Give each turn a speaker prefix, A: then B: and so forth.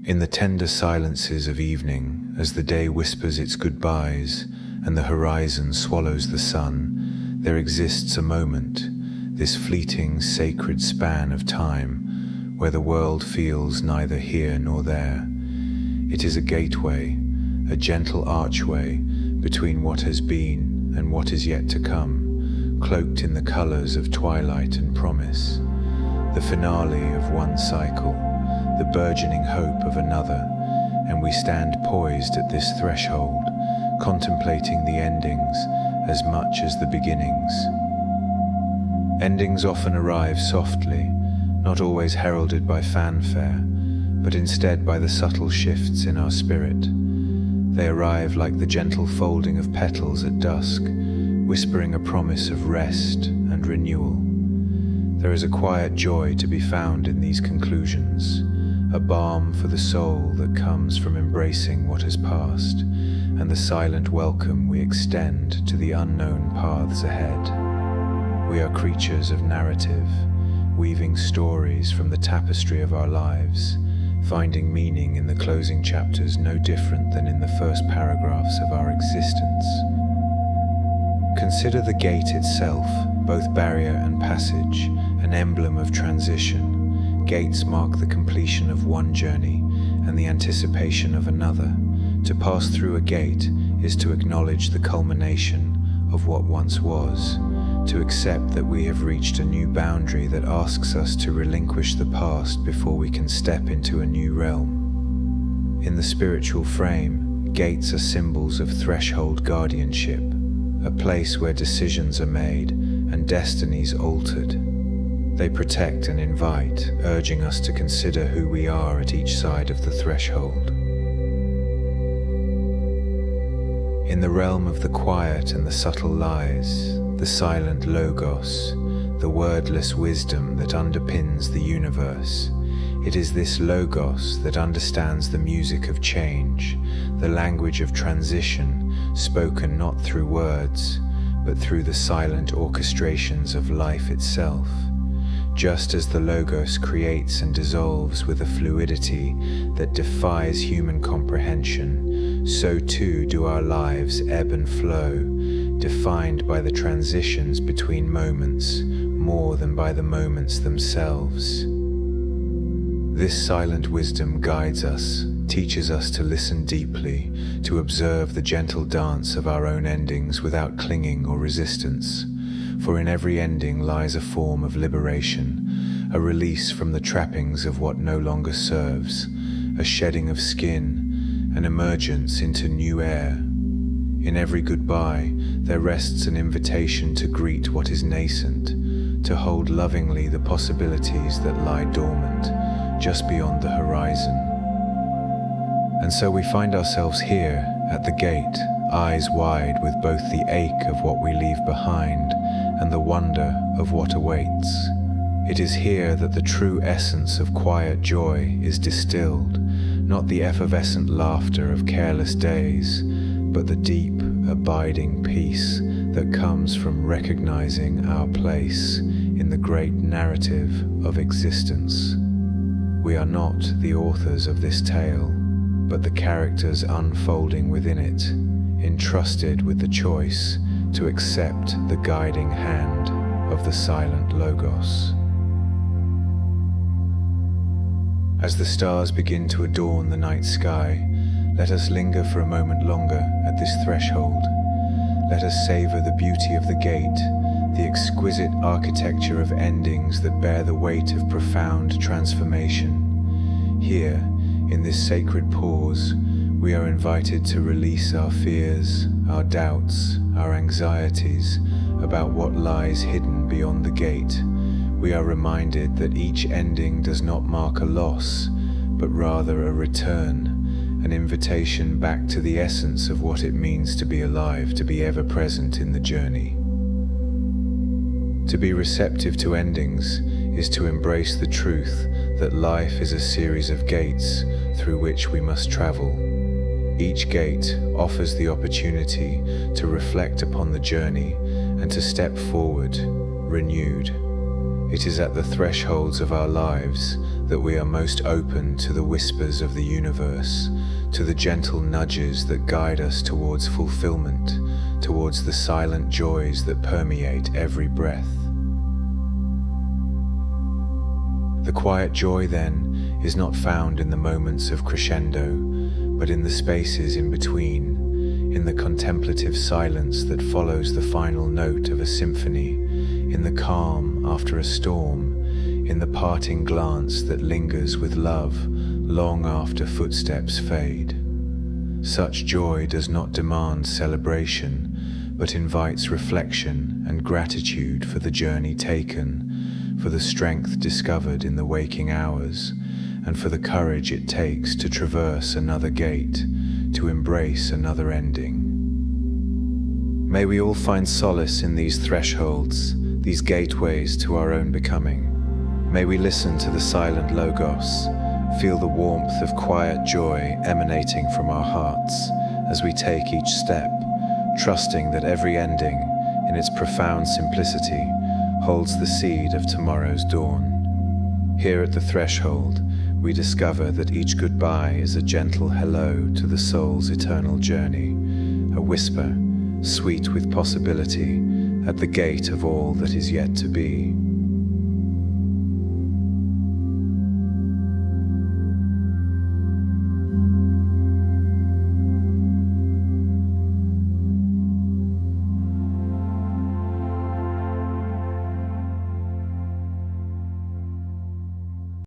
A: In the tender silences of evening, as the day whispers its goodbyes and the horizon swallows the sun, there exists a moment, this fleeting sacred span of time, where the world feels neither here nor there. It is a gateway, a gentle archway between what has been and what is yet to come, cloaked in the colors of twilight and promise, the finale of one cycle, the burgeoning hope of another, and we stand poised at this threshold, contemplating the endings as much as the beginnings. Endings often arrive softly, not always heralded by fanfare, but instead by the subtle shifts in our spirit. They arrive like the gentle folding of petals at dusk, whispering a promise of rest and renewal. There is a quiet joy to be found in these conclusions, a balm for the soul that comes from embracing what has passed, and the silent welcome we extend to the unknown paths ahead. We are creatures of narrative, weaving stories from the tapestry of our lives, finding meaning in the closing chapters no different than in the first paragraphs of our existence. Consider the gate itself, both barrier and passage, an emblem of transition. Gates mark the completion of one journey and the anticipation of another. To pass through a gate is to acknowledge the culmination of what once was, to accept that we have reached a new boundary that asks us to relinquish the past before we can step into a new realm. In the spiritual frame, gates are symbols of threshold guardianship, a place where decisions are made and destinies altered. They protect and invite, urging us to consider who we are at each side of the threshold. In the realm of the quiet and the subtle lies, the silent logos, the wordless wisdom that underpins the universe, it is this logos that understands the music of change, the language of transition, spoken not through words, but through the silent orchestrations of life itself. Just as the Logos creates and dissolves with a fluidity that defies human comprehension, so too do our lives ebb and flow, defined by the transitions between moments more than by the moments themselves. This silent wisdom guides us, teaches us to listen deeply, to observe the gentle dance of our own endings without clinging or resistance. For in every ending lies a form of liberation, a release from the trappings of what no longer serves, a shedding of skin, an emergence into new air. In every goodbye, there rests an invitation to greet what is nascent, to hold lovingly the possibilities that lie dormant, just beyond the horizon. And so we find ourselves here, at the gate, eyes wide with both the ache of what we leave behind and the wonder of what awaits. It is here that the true essence of quiet joy is distilled, not the effervescent laughter of careless days, but the deep, abiding peace that comes from recognizing our place in the great narrative of existence. We are not the authors of this tale, but the characters unfolding within it, entrusted with the choice to accept the guiding hand of the silent Logos. As the stars begin to adorn the night sky, let us linger for a moment longer at this threshold. Let us savor the beauty of the gate, the exquisite architecture of endings that bear the weight of profound transformation. Here, in this sacred pause, we are invited to release our fears, our doubts, our anxieties about what lies hidden beyond the gate. We are reminded that each ending does not mark a loss, but rather a return, an invitation back to the essence of what it means to be alive, to be ever present in the journey. To be receptive to endings is to embrace the truth that life is a series of gates through which we must travel. Each gate offers the opportunity to reflect upon the journey and to step forward, renewed. It is at the thresholds of our lives that we are most open to the whispers of the universe, to the gentle nudges that guide us towards fulfillment, towards the silent joys that permeate every breath. The quiet joy, then, is not found in the moments of crescendo, but in the spaces in between, in the contemplative silence that follows the final note of a symphony, in the calm after a storm, in the parting glance that lingers with love long after footsteps fade. Such joy does not demand celebration, but invites reflection and gratitude for the journey taken, for the strength discovered in the waking hours, and for the courage it takes to traverse another gate, to embrace another ending. May we all find solace in these thresholds, these gateways to our own becoming. May we listen to the silent Logos, feel the warmth of quiet joy emanating from our hearts as we take each step, trusting that every ending, in its profound simplicity, holds the seed of tomorrow's dawn. Here at the threshold, we discover that each goodbye is a gentle hello to the soul's eternal journey, a whisper, sweet with possibility, at the gate of all that is yet to be.